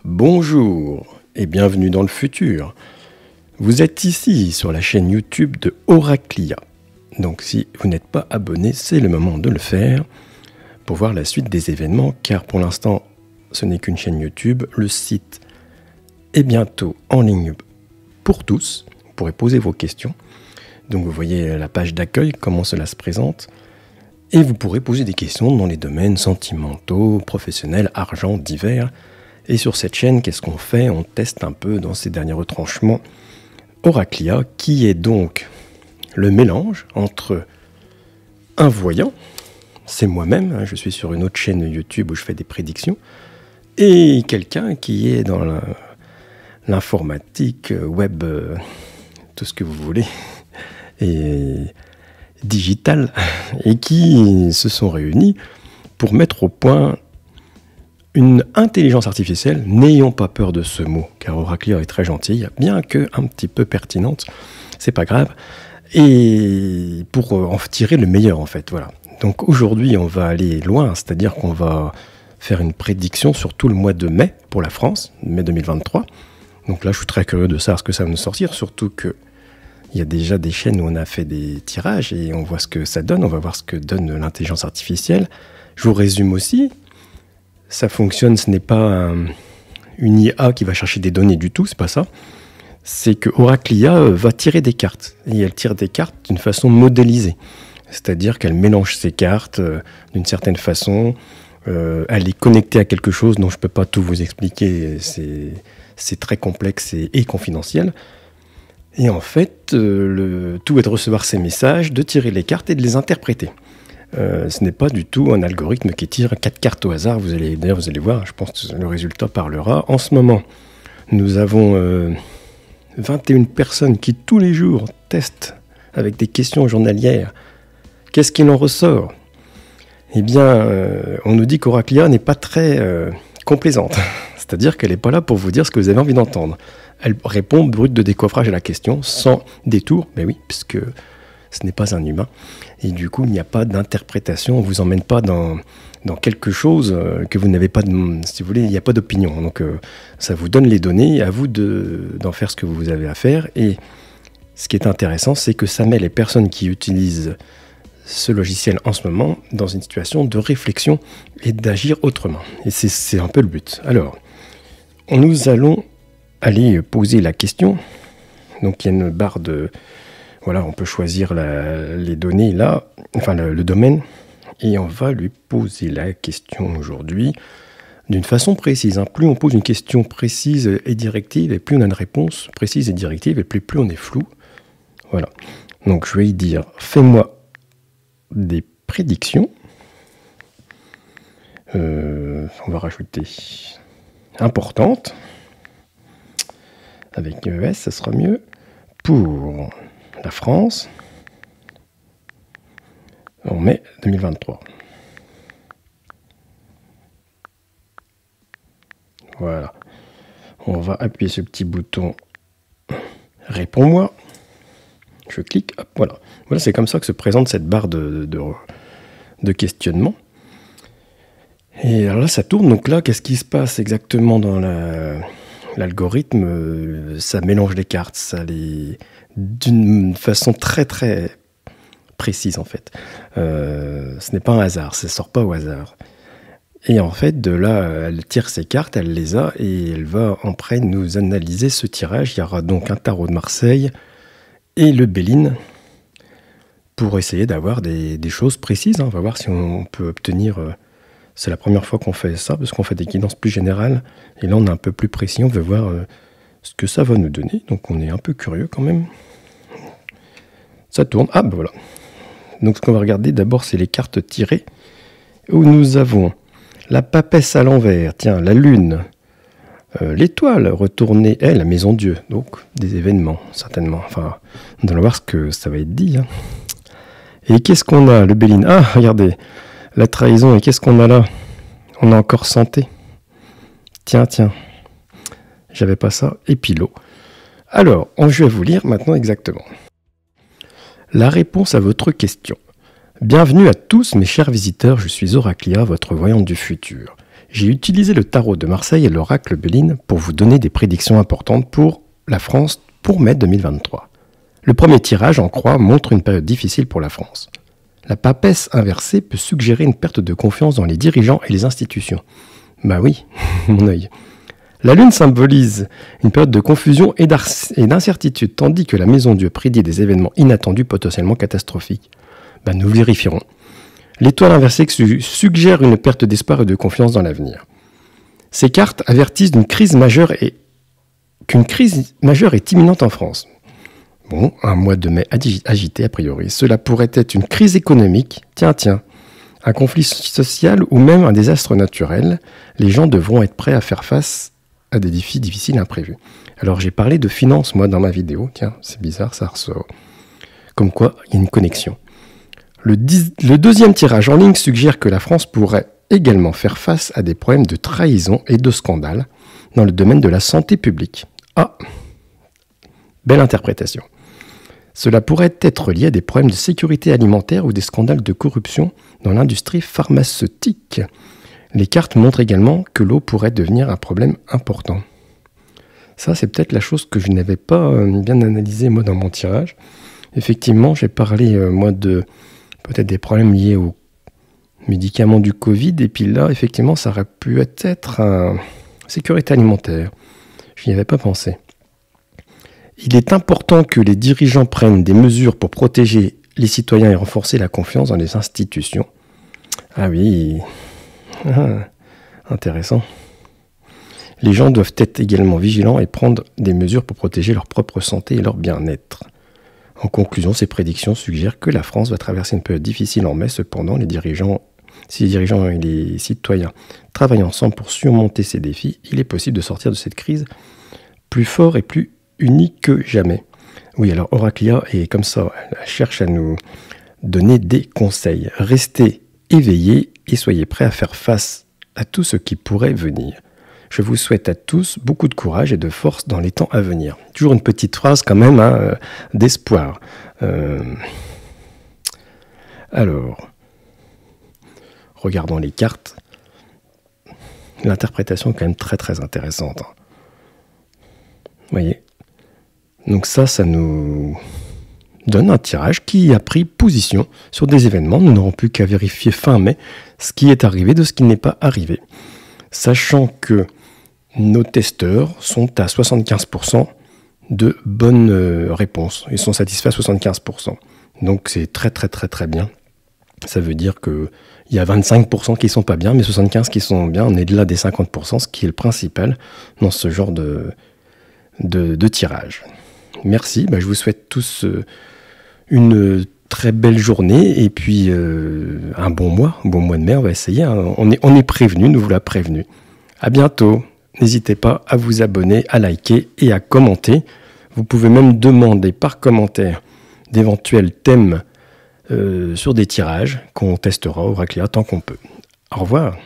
Bonjour et bienvenue dans le futur. Vous êtes ici sur la chaîne YouTube de Oraclia. Donc si vous n'êtes pas abonné, c'est le moment de le faire pour voir la suite des événements, car pour l'instant ce n'est qu'une chaîne YouTube. Le site est bientôt en ligne pour tous. Vous pourrez poser vos questions. Donc vous voyez la page d'accueil, comment cela se présente. Et vous pourrez poser des questions dans les domaines sentimentaux, professionnels, argent, divers. Et sur cette chaîne, qu'est-ce qu'on fait? On teste un peu dans ces derniers retranchements Oraclia, qui est donc le mélange entre un voyant, c'est moi-même, je suis sur une autre chaîne YouTube où je fais des prédictions, et quelqu'un qui est dans l'informatique, web, tout ce que vous voulez, et digital, et qui se sont réunis pour mettre au point une intelligence artificielle. N'ayons pas peur de ce mot, car Oraclia est très gentille, bien que un petit peu pertinente, c'est pas grave, et pour en tirer le meilleur en fait, voilà. Donc aujourd'hui on va aller loin, c'est-à-dire qu'on va faire une prédiction sur tout le mois de mai pour la France, mai 2023. Donc là je suis très curieux de savoir ce que ça va nous sortir, surtout que il y a déjà des chaînes où on a fait des tirages et on voit ce que ça donne, on va voir ce que donne l'intelligence artificielle. Je vous résume aussi, ça fonctionne, ce n'est pas une IA qui va chercher des données du tout, c'est pas ça. C'est que Oraclia va tirer des cartes, et elle tire des cartes d'une façon modélisée. C'est-à-dire qu'elle mélange ses cartes d'une certaine façon, elle est connectée à quelque chose dont je ne peux pas tout vous expliquer, c'est très complexe et confidentiel. Et en fait, le tout est de recevoir ces messages, de tirer les cartes et de les interpréter. Ce n'est pas du tout un algorithme qui tire 4 cartes au hasard. D'ailleurs, vous allez voir, je pense que le résultat parlera. En ce moment, nous avons 21 personnes qui tous les jours testent avec des questions journalières. Qu'est-ce qu'il en ressort? Eh bien, on nous dit qu'Oraclia n'est pas très complaisante. C'est-à-dire qu'elle n'est pas là pour vous dire ce que vous avez envie d'entendre. Elle répond brut de décoffrage à la question, sans détour, mais oui, puisque ce n'est pas un humain. Et du coup, il n'y a pas d'interprétation, on ne vous emmène pas dans quelque chose que vous n'avez pas, si vous voulez, il n'y a pas d'opinion. Donc ça vous donne les données, à vous d'en faire ce que vous avez à faire. Et ce qui est intéressant, c'est que ça met les personnes qui utilisent ce logiciel en ce moment dans une situation de réflexion et d'agir autrement. Et c'est un peu le but. Alors, nous allons aller poser la question. Donc il y a une barre de... Voilà, on peut choisir les données là, enfin le domaine, et on va lui poser la question aujourd'hui d'une façon précise. Plus on pose une question précise et directive, et plus on a une réponse précise et directive, et plus on est flou. Voilà. Donc je vais lui dire, fais-moi des prédictions. On va rajouter importante. Avec ES, ça sera mieux. Pour la France, en mai 2023. Voilà. On va appuyer ce petit bouton « Réponds-moi ». Je clique, hop, voilà. Voilà, c'est comme ça que se présente cette barre de questionnement. Et alors là, ça tourne. Donc là, qu'est-ce qui se passe exactement dans l'algorithme? Ça mélange les cartes, ça d'une façon très très précise en fait. Ce n'est pas un hasard, ça ne sort pas au hasard. Et en fait, de là, elle tire ses cartes, elle les a, et elle va après nous analyser ce tirage. Il y aura donc un tarot de Marseille et le Béline pour essayer d'avoir des choses précises. On va voir si on peut obtenir... C'est la première fois qu'on fait ça, parce qu'on fait des guidances plus générales. Et là, on est un peu plus précis. On veut voir ce que ça va nous donner. Donc, on est un peu curieux quand même. Ça tourne. Ah, ben voilà. Donc, ce qu'on va regarder d'abord, c'est les cartes tirées. Où nous avons la papesse à l'envers. Tiens, la lune. L'étoile retournée. La maison Dieu. Donc, des événements, certainement. Enfin, on va voir ce que ça va être dit. Hein. Et qu'est-ce qu'on a? Le Béline. Ah, regardez. La trahison, et qu'est-ce qu'on a là? On a encore santé. Tiens. J'avais pas ça. Et puis l'eau. Alors, je vais vous lire maintenant exactement. La réponse à votre question. Bienvenue à tous mes chers visiteurs, je suis Oraclia, votre voyante du futur. J'ai utilisé le tarot de Marseille et l'oracle Béline pour vous donner des prédictions importantes pour la France pour mai 2023. Le premier tirage en croix montre une période difficile pour la France. La papesse inversée peut suggérer une perte de confiance dans les dirigeants et les institutions. Bah oui, mon œil. La lune symbolise une période de confusion et d'incertitude, tandis que la maison Dieu prédit des événements inattendus potentiellement catastrophiques. Bah nous vérifierons. L'étoile inversée suggère une perte d'espoir et de confiance dans l'avenir. Ces cartes avertissent qu'une crise majeure est imminente en France. Bon, un mois de mai agité a priori. Cela pourrait être une crise économique, un conflit social ou même un désastre naturel. Les gens devront être prêts à faire face à des défis difficiles imprévus. Alors j'ai parlé de finances moi dans ma vidéo. Tiens, c'est bizarre, ça ressort. Comme quoi, il y a une connexion. Le deuxième tirage en ligne suggère que la France pourrait également faire face à des problèmes de trahison et de scandale dans le domaine de la santé publique. Ah, belle interprétation. Cela pourrait être lié à des problèmes de sécurité alimentaire ou des scandales de corruption dans l'industrie pharmaceutique. Les cartes montrent également que l'eau pourrait devenir un problème important. Ça, c'est peut-être la chose que je n'avais pas bien analysée moi dans mon tirage. Effectivement, j'ai parlé moi de peut-être des problèmes liés aux médicaments du Covid, et puis là, effectivement, ça aurait pu être une sécurité alimentaire. Je n'y avais pas pensé. Il est important que les dirigeants prennent des mesures pour protéger les citoyens et renforcer la confiance dans les institutions. Ah oui, intéressant. Les gens doivent être également vigilants et prendre des mesures pour protéger leur propre santé et leur bien-être. En conclusion, ces prédictions suggèrent que la France va traverser une période difficile en mai. Cependant, si les dirigeants et les citoyens travaillent ensemble pour surmonter ces défis, il est possible de sortir de cette crise plus fort et plus uni que jamais. Oui, alors Oraclia est comme ça, elle cherche à nous donner des conseils. Restez éveillés et soyez prêts à faire face à tout ce qui pourrait venir. Je vous souhaite à tous beaucoup de courage et de force dans les temps à venir. Toujours une petite phrase quand même d'espoir. Alors, regardons les cartes. L'interprétation est quand même très très intéressante. Vous voyez ? Donc ça nous donne un tirage qui a pris position sur des événements. Nous n'aurons plus qu'à vérifier fin mai ce qui est arrivé de ce qui n'est pas arrivé. Sachant que nos testeurs sont à 75% de bonnes réponses. Ils sont satisfaits à 75%. Donc c'est très très très très bien. Ça veut dire qu'il y a 25% qui ne sont pas bien, mais 75% qui sont bien. On est de là des 50%, ce qui est le principal dans ce genre de tirage. Merci, je vous souhaite tous une très belle journée et puis un bon mois de mai, on va essayer. Hein. On est prévenus, nous vous l'a prévenu. À bientôt, n'hésitez pas à vous abonner, à liker et à commenter. Vous pouvez même demander par commentaire d'éventuels thèmes sur des tirages qu'on testera au Oraclia tant qu'on peut. Au revoir.